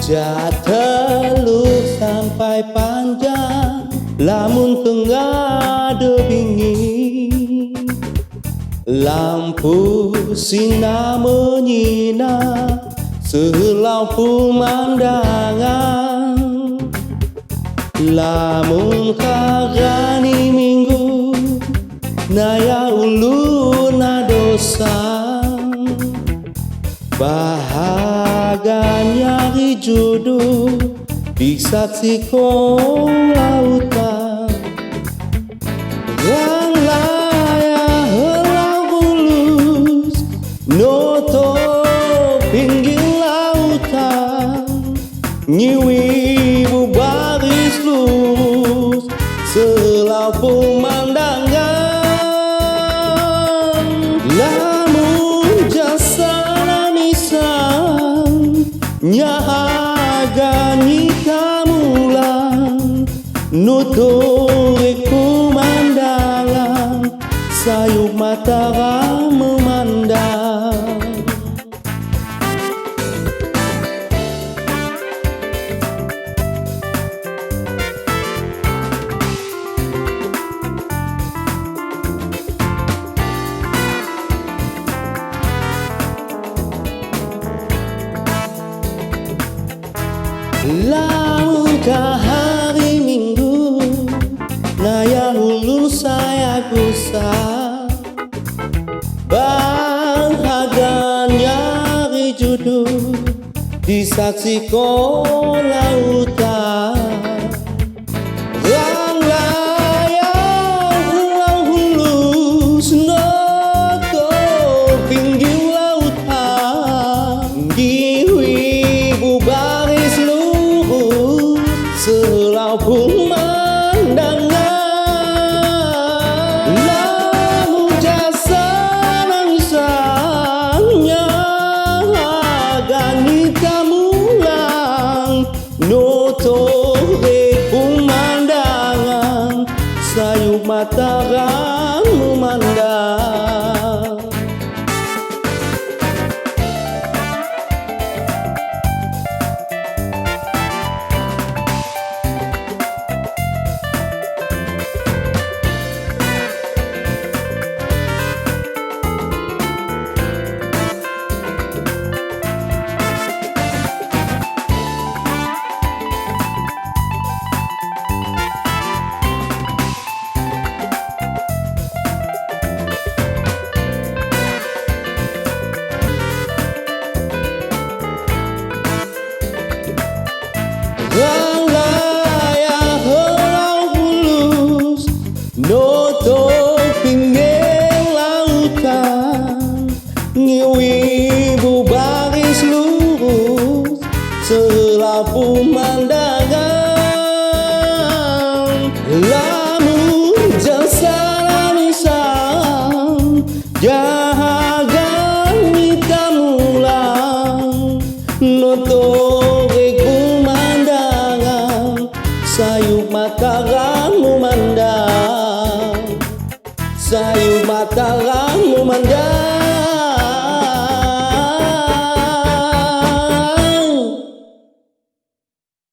Teluk sampai panjang, lamun tengah debingi, lampu sinagh menyinagh sehelau pumandangan. Lamun ghani minggu, nayah ulun adosa, haga nyari judu di saksiko lautan. Ghang, laya, helau, ghulus, nutuk pinggegh lautan. Ngiwi bubaghis lurus sehelau pumandangan. Lamun jasa haga mulang nutuk pumandangan, sayup mata memandang. Lamun hari minggu, nayah ulun saya gusah, haga nyari judu di saksiko lautan. Ghang, laya, helau, ghulus, nutuk pinggegh lautan. Ngiwi bubaghis sehelau pumandangan. Lamun jasa nangisannya ghani mulang nutuk pumandangan, sayup mata memandang. Ghang, laya, helau, ghulus, nutuk pinggegh lautan. Ngiwi bubaghis lurus sehelau pumandangan. Lamun jasa misang haga mulang nutuk sayup mata memandang, sayup mata memandang.